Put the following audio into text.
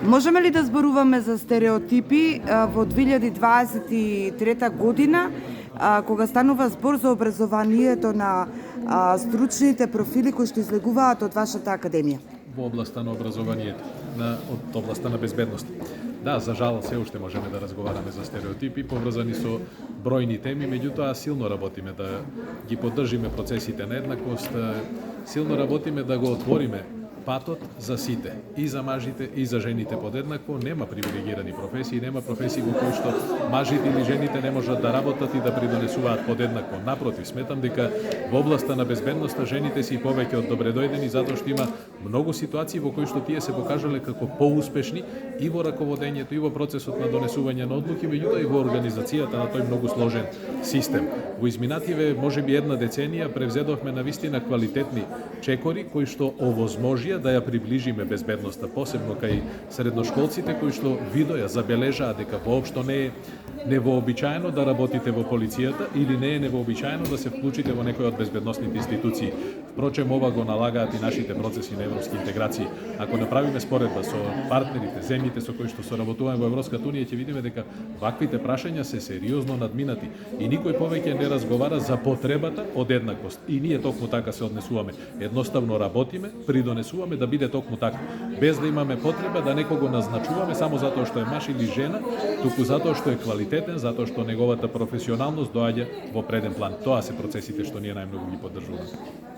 Можеме ли да зборуваме за стереотипи во 2023 година, кога станува збор за образованието на стручните профили кои што излегуваат од вашата академија? Во областта на образованието, од областта на безбедност. Да, за жал, се уште можеме да разговараме за стереотипи, поврзани со бројни теми, меѓутоа силно работиме да ги поддржиме процесите на еднаквост, силно работиме да го отвориме патот за сите, и за мажите, и за жените подеднакво. Нема привилегирани професии, нема професии во кои што мажите или жените не можат да работат и да придонесуваат подеднакво. Напротив, сметам дека во областта на безбедноста жените си повеќе од добредојдени, затоа што има многу ситуации во кои што тие се покажале како поуспешни и во раководењето, и во процесот на донесување на одлуки, меѓутоа и во организацијата на тој многу сложен систем. Во изминативе, можеби една деценија, превзедовме навистина квалитетни чекори кои што овозможија да ја приближиме безбедноста, посебно кај средношколците кои што видоја, забележаа дека воопшто не е невообичаено да работите во полицијата или не е невообичаено да се вклучите во некој од безбедносните институции. Впрочем, ова го налагаат и нашите процеси на европски интеграции. Ако направиме споредба со партнерите, земјите со кои што соработуваме во Европската унија, ќе видиме дека ваквите прашања се сериозно надминати и никој повеќе не разговара за потребата од еднаквост. И ние токму така се однесуваме. Едноставно работиме, придонесуваме да биде токму така, без да имаме потреба да некого назначуваме само затоа што е маж или жена, туку затоа што е квалитетен, затоа што неговата професионалност доаѓа во преден план. Тоа се процесите што ние најмногу ги поддржуваме.